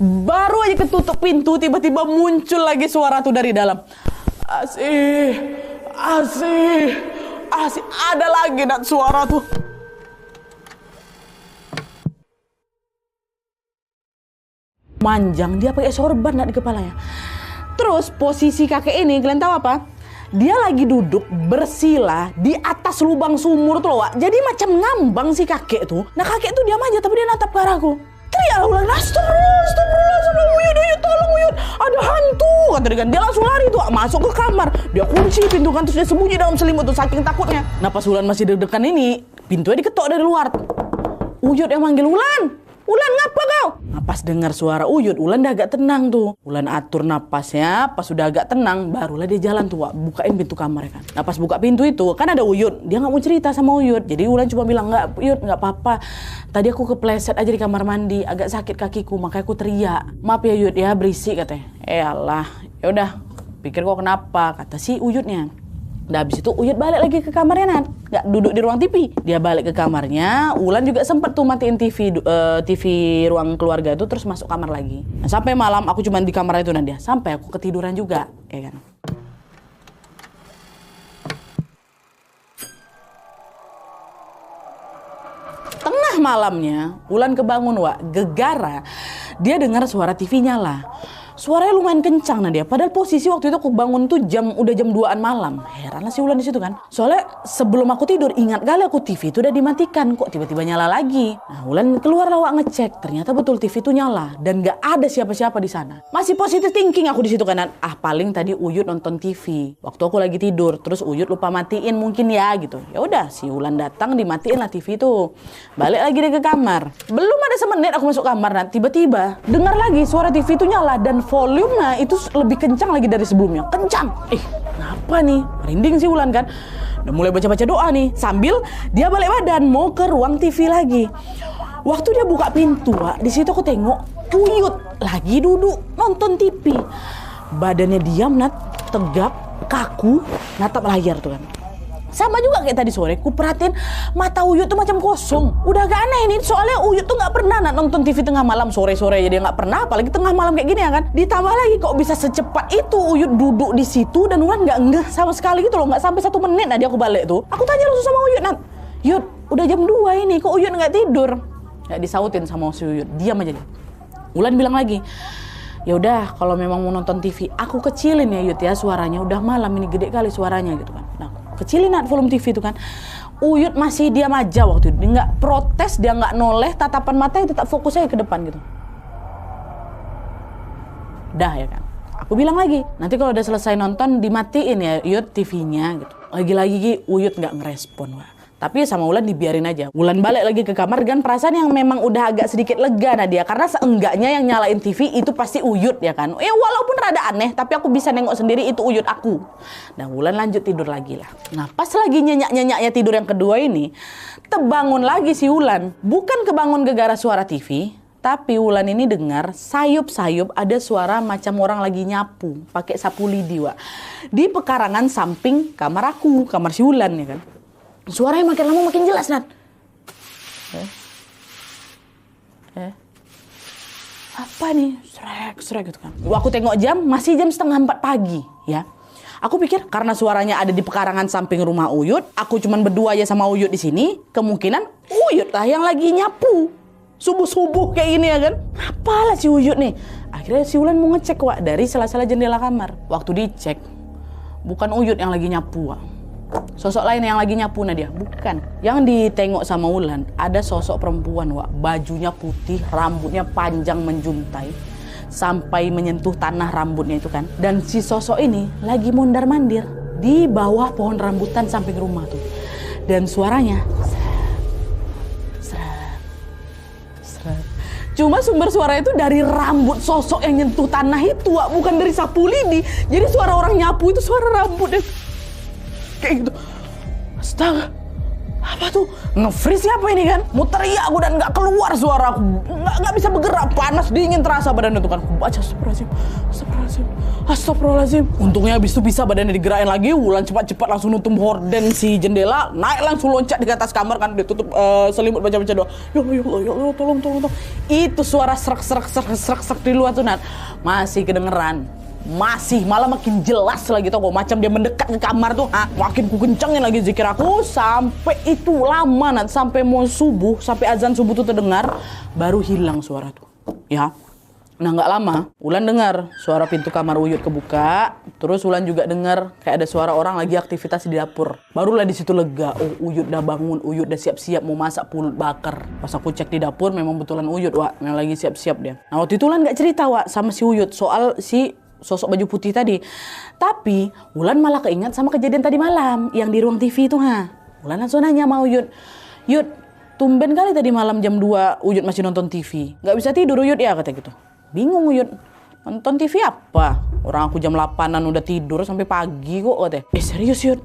Baru aja ketutup pintu, tiba-tiba muncul lagi suara tuh dari dalam. Asih, asih, asih. Ada lagi Nat suara tuh. Manjang, dia pakai sorban Nat di kepalanya. Terus posisi kakek ini, kalian tahu apa? Dia lagi duduk bersila di atas lubang sumur tuh loh, Wak. Jadi macam ngambang si kakek tuh. Nah kakek tuh diam aja tapi dia natap ke arahku. Teriak ulang, astagfirullah, Uyut, tolong Uyut, ada hantu, kata dia kan. Dia langsung lari tuh, masuk ke kamar. Dia kunci pintu kan, terus dia sembunyi dalam selimut tuh, saking takutnya. Nah pas Ulan masih deg-degan ini, pintunya diketok dari luar. Uyut yang manggil, Ulan, ngapa kau? Nah, pas dengar suara Uyut, Ulan udah agak tenang tuh. Ulan atur napasnya, pas sudah agak tenang, barulah dia jalan tuh, Wak, bukain pintu kamar kan. Nah pas buka pintu itu, kan ada Uyut. Dia nggak mau cerita sama Uyut. Jadi Ulan cuma bilang, nggak Uyut, nggak apa-apa. Tadi aku kepleset aja di kamar mandi, agak sakit kakiku, makanya aku teriak. Maaf ya Uyut ya, berisik katanya. Alah, yaudah, pikir kok kenapa, kata si Uyutnya. Udah habis itu Uyut balik lagi ke kamarnya Nat. Nggak duduk di ruang TV. Dia balik ke kamarnya. Ulan juga sempet tuh matiin TV ruang keluarga itu terus masuk kamar lagi. Nah, sampai malam aku cuma di kamar itu Nadia. Sampai aku ketiduran juga, ya kan. Tengah malamnya Ulan kebangun, Wak. Gegara dia dengar suara TV nyala. Suaranya lumayan kencang Nadia. Padahal posisi waktu itu aku bangun tuh udah jam 2-an malam. Heran lah si Ulan di situ kan. Soalnya sebelum aku tidur ingat kali aku TV itu udah dimatikan, kok tiba-tiba nyala lagi. Nah, Ulan keluar lah, Wak, ngecek. Ternyata betul TV itu nyala dan nggak ada siapa-siapa di sana. Masih positive thinking aku di situ kan. Paling tadi Uyut nonton TV. Waktu aku lagi tidur, terus Uyut lupa matiin mungkin ya gitu. Ya udah, si Ulan datang dimatiin lah TV itu. Balik lagi dia ke kamar. Belum ada semenit aku masuk kamar, nah tiba-tiba dengar lagi suara TV itu nyala dan volumenya itu lebih kencang lagi dari sebelumnya. Kencang. Kenapa nih? Merinding si Ulan kan. Udah mulai baca-baca doa nih. Sambil dia balik badan mau ke ruang TV lagi. Waktu dia buka pintu, Wak, di situ aku tengok Uyut lagi duduk nonton TV. Badannya diam, Nat, tegap, kaku, natap layar tuh kan. Sama juga kayak tadi sore, ku perhatiin mata Uyut tuh macam kosong. Udah agak aneh ini, soalnya Uyut tuh nggak pernah nonton TV tengah malam sore-sore, jadi nggak pernah, apalagi tengah malam kayak gini ya kan. Ditambah lagi kok bisa secepat itu Uyut duduk di situ dan Ulan nggak ngeh sama sekali gitu loh, nggak sampai 1 menit. Nah dia aku balik tuh, aku tanya langsung sama Uyut, Nat, Yud, udah jam 2 ini, kok Uyut nggak tidur? Nggak disautin sama si Uyut, diam aja dia. Ulan bilang lagi, ya udah kalau memang mau nonton TV, aku kecilin ya Yud ya suaranya, udah malam ini gede kali suaranya gitu kan. Nah, kecilin volume TV itu kan. Uyut masih diam aja waktu itu, dia nggak protes, dia nggak noleh, tatapan matanya tetap fokus aja ke depan gitu. Dah ya kan. Aku bilang lagi, nanti kalau udah selesai nonton dimatiin ya Uyut TV-nya gitu. Lagi-lagi Uyut nggak ngerespon, Wak. Tapi sama Ulan dibiarin aja. Ulan balik lagi ke kamar dengan perasaan yang memang udah agak sedikit lega Nadia. Karena seenggaknya yang nyalain TV itu pasti Uyut ya kan. Ya walaupun rada aneh, tapi aku bisa nengok sendiri itu Uyut aku. Nah Ulan lanjut tidur lagi lah. Nah pas lagi nyenyak-nyenyaknya tidur yang kedua ini, terbangun lagi si Ulan. Bukan kebangun gara-gara suara TV, tapi Ulan ini dengar sayup-sayup ada suara macam orang lagi nyapu. Pakai sapu lidi, Wak. Di pekarangan samping kamar aku, kamar si Ulan ya kan. Suaranya makin lama makin jelas, Nat. Apa nih? Srek gitu kan. Aku tengok jam, masih jam 3:30 pagi, ya. Aku pikir karena suaranya ada di pekarangan samping rumah Uyut, aku cuman berdua aja sama Uyut di sini, kemungkinan Uyut lah yang lagi nyapu. Subuh-subuh kayak gini ya kan. Apalah si Uyut nih. Akhirnya si Ulan mau ngecek, Wak, dari sela-sela jendela kamar. Waktu dicek, bukan Uyut yang lagi nyapu, Wak. Sosok lain yang lagi nyapu Nadia, bukan. Yang ditengok sama Ulan ada sosok perempuan, Wak. Bajunya putih, rambutnya panjang menjuntai sampai menyentuh tanah rambutnya itu kan. Dan si sosok ini lagi mondar-mandir di bawah pohon rambutan samping rumah tuh. Dan suaranya seret. Cuma sumber suara itu dari rambut sosok yang nyentuh tanah itu, Wak, bukan dari sapu lidi. Jadi suara orang nyapu itu suara rambut deh. Kayak gitu. Astaga. Apa tuh? Nge-freeze siapa ini kan? Mau teriak aku dan nggak keluar suara aku. Nggak bisa bergerak, panas dingin terasa badan itu kan. Aku baca astagfirullahaladzim. Untungnya habis itu bisa badannya digerakin lagi. Wulan cepat-cepat langsung nutup horden si jendela, naik langsung loncat di atas kamar kan, ditutup selimut baca doa. Ya Allah, tolong. Itu suara serak di luar tuh Nat. Masih kedengeran. Malah makin jelas lagi tau kok, macam dia mendekat ke kamar tuh, makin ku kencengin lagi zikir aku sampai itu lama sampai mau subuh, sampai azan subuh tuh terdengar, baru hilang suara tuh, ya. Nah nggak lama, Wulan dengar suara pintu kamar Uyut kebuka, terus Wulan juga dengar kayak ada suara orang lagi aktivitas di dapur. Barulah di situ lega, oh Uyut udah bangun, Uyut udah siap-siap mau masak pulut bakar. Pas aku cek di dapur, memang betulan Uyut, Wak, yang lagi siap-siap dia. Nah waktu itu Wulan nggak cerita, Wak, sama si Uyut soal si sosok baju putih tadi. Tapi Wulan malah keinget sama kejadian tadi malam yang di ruang TV itu. Wulan langsung nanya sama Uyut, Yud, tumben kali tadi malam jam 2 Uyut masih nonton TV. Gak bisa tidur Uyut ya, kata gitu. Bingung Uyut, nonton TV apa? Orang aku jam 8-an udah tidur sampai pagi kok, kata. Serius Yud?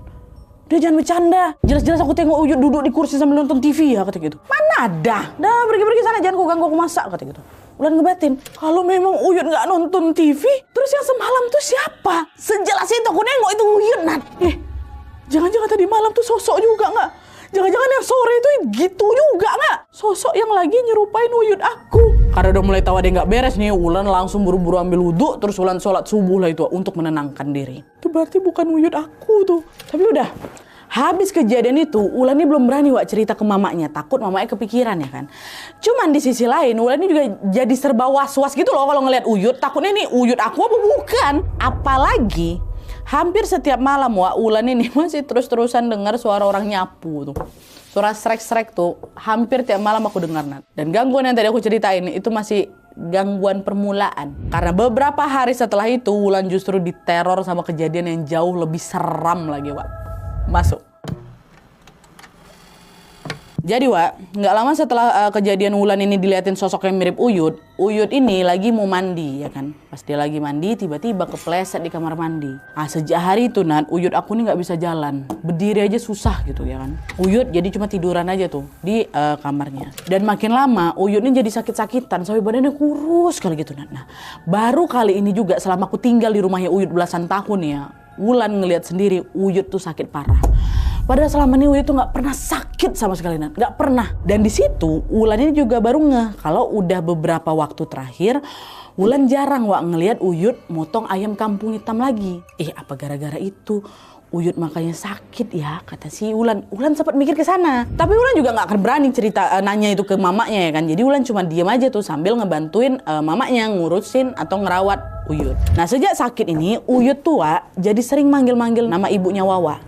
Udah jangan bercanda. Jelas-jelas aku tengok Uyut duduk di kursi sambil nonton TV ya, kata gitu. Mana ada? Dah pergi sana, jangan kau ganggu aku masak, kata gitu. Wulan ngebatin, kalau memang Uyut nggak nonton TV, terus yang semalam tuh siapa? Sejelas itu aku nengok itu Uyut, Nat. Jangan-jangan tadi malam tuh sosok juga nggak? Jangan-jangan yang sore itu gitu juga nggak? Sosok yang lagi nyerupain Uyut aku. Karena udah mulai tahu ada yang nggak beres nih, Wulan langsung buru-buru ambil wudhu, terus Wulan sholat subuh lah itu untuk menenangkan diri. Itu berarti bukan Uyut aku tuh. Tapi udah. Habis kejadian itu, Wulan ini belum berani cerita ke mamanya, takut mamanya kepikiran ya kan. Cuman di sisi lain, Wulan ini juga jadi serba was-was gitu loh kalau ngeliat Uyut. Takutnya ini Uyut aku apa bukan? Apalagi hampir setiap malam Wulan ini masih terus-terusan dengar suara orang nyapu tuh. Suara srek-srek tuh hampir tiap malam aku dengar, Nat. Dan gangguan yang tadi aku ceritain itu masih gangguan permulaan. Karena beberapa hari setelah itu Wulan justru diteror sama kejadian yang jauh lebih seram lagi, Wak. Masuk. Jadi nggak lama setelah kejadian Wulan ini diliatin sosok yang mirip Uyut ini lagi mau mandi ya kan. Pas dia lagi mandi tiba-tiba kepleset di kamar mandi. Sejak hari itu Nat, Uyut aku nih nggak bisa jalan, berdiri aja susah gitu ya kan. Uyut jadi cuma tiduran aja tuh di kamarnya. Dan makin lama Uyut ini jadi sakit-sakitan sampai badannya kurus kali gitu Nat. Nah baru kali ini juga selama aku tinggal di rumahnya Uyut belasan tahun ya, Wulan ngelihat sendiri Uyut tuh sakit parah. Padahal selama ini Uyut tuh nggak pernah sakit sama sekali, Nat. Nggak pernah. Dan di situ Wulan ini juga baru ngeh kalau udah beberapa waktu terakhir Wulan jarang ngelihat Uyut motong ayam kampung hitam lagi. Apa gara-gara itu Uyut makanya sakit ya, kata si Wulan. Wulan sempat mikir ke sana. Tapi Wulan juga nggak akan berani cerita nanya itu ke mamanya ya kan. Jadi Wulan cuma diam aja tuh sambil ngebantuin mamanya ngurusin atau ngerawat Uyut. Nah sejak sakit ini Uyut tua jadi sering manggil-manggil nama ibunya Wawa.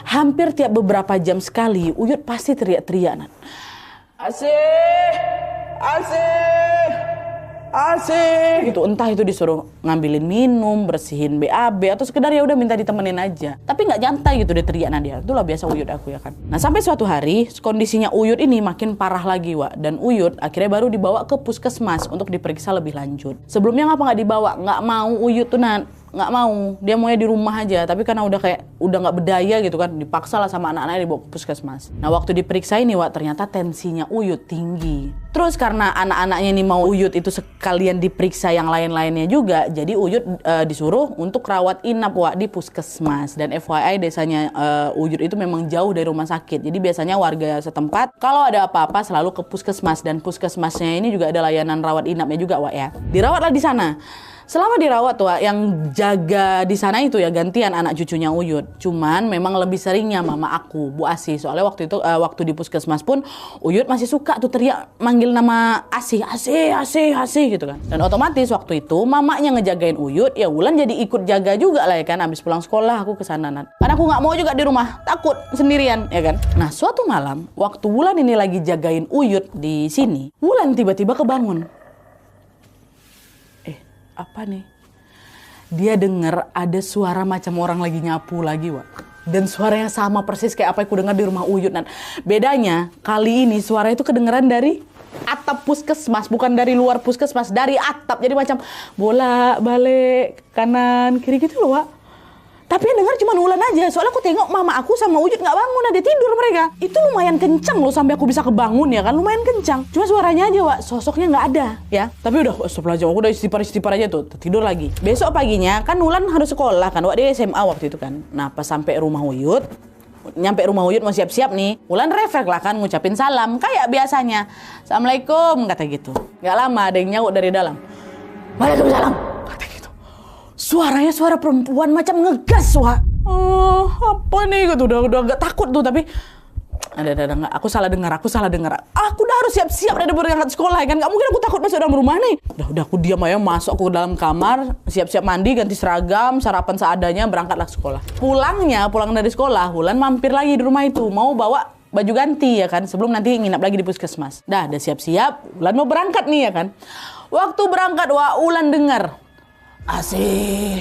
Hampir tiap beberapa jam sekali Uyut pasti teriak-teriak, Nat. Asih gitu, entah itu disuruh ngambilin minum, bersihin BAB atau sekedar ya udah minta ditemenin aja. Tapi nggak nyantai gitu dia teriak Nadia. Itulah biasa Uyut aku ya kan. Nah sampai suatu hari kondisinya Uyut ini makin parah lagi dan Uyut akhirnya baru dibawa ke puskesmas untuk diperiksa lebih lanjut. Sebelumnya ngapa nggak dibawa? Nggak mau Uyut tuh nggak mau, dia maunya di rumah aja. Tapi karena udah nggak berdaya gitu kan, dipaksa lah sama anak-anaknya dibawa ke puskesmas. Nah waktu diperiksa ini ternyata tensinya Uyut tinggi. Terus karena anak-anaknya ini mau Uyut itu sekalian diperiksa yang lain-lainnya juga, jadi Uyut disuruh untuk rawat inap di puskesmas. Dan FYI desanya Uyut itu memang jauh dari rumah sakit. Jadi biasanya warga setempat kalau ada apa-apa selalu ke puskesmas, dan puskesmasnya ini juga ada layanan rawat inapnya juga ya. Dirawatlah di sana. Selama dirawat yang jaga di sana itu ya gantian anak cucunya Uyut. Cuman memang lebih seringnya mama aku, Bu Asih. Soalnya waktu itu waktu di puskesmas pun Uyut masih suka tuh teriak manggil nama Asih gitu kan. Dan otomatis waktu itu mamanya ngejagain Uyut, ya Wulan jadi ikut jaga juga lah ya kan. Habis pulang sekolah aku ke sana, Nat. Karena aku nggak mau juga di rumah, takut sendirian ya kan. Nah suatu malam waktu Wulan ini lagi jagain Uyut di sini, Wulan tiba-tiba kebangun. Apa nih? Dia dengar ada suara macam orang lagi nyapu lagi, Dan suaranya sama persis kayak apa yang aku dengar di rumah Uyut. Bedanya kali ini suara itu kedengeran dari atap puskesmas, bukan dari luar puskesmas, dari atap. Jadi macam bola balik kanan kiri gitu loh, Tapi yang dengar cuma Wulan aja. Soalnya aku tengok mama aku sama Uyut nggak bangun, ada tidur mereka. Itu lumayan kencang loh sampai aku bisa kebangun ya kan, lumayan kencang. Cuma suaranya aja Wak, sosoknya nggak ada ya. Tapi udah, astagfirullahaladzim, aku udah istighfar aja tuh, tidur lagi. Besok paginya kan Wulan harus sekolah kan, Wak dia SMA waktu itu kan. Nah pas sampai rumah Uyut, nyampe rumah Uyut mau siap-siap nih, Wulan refleks lah kan ngucapin salam kayak biasanya. Assalamualaikum kata gitu. Nggak lama ada yang nyaut dari dalam. Waalaikumsalam kata gitu. Suaranya suara perempuan macam ngegas, Wak. Oh, apa nih? Gitu. Udah agak takut tuh, tapi ada nggak? Aku salah dengar. Aku udah harus siap-siap dari berangkat sekolah kan. Nggak mungkin aku takut masuk dalam rumah nih. Udah aku diam aja, masuk aku ke dalam kamar, siap-siap mandi, ganti seragam, sarapan seadanya, berangkatlah ke sekolah. Pulang dari sekolah, Wulan mampir lagi di rumah itu, mau bawa baju ganti ya kan, sebelum nanti nginap lagi di puskesmas. Dah siap-siap, Wulan mau berangkat nih ya kan. Waktu berangkat, Wak, Wulan dengar asih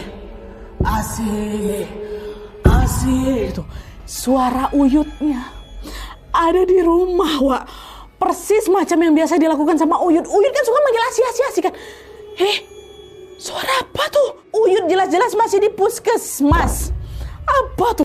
gitu. Suara Uyutnya ada di rumah, Wak. Persis macam yang biasa dilakukan sama Uyut. Uyut kan suka manggil Asi kan. Suara apa tuh? Uyut jelas-jelas masih di puskesmas. Apa tuh?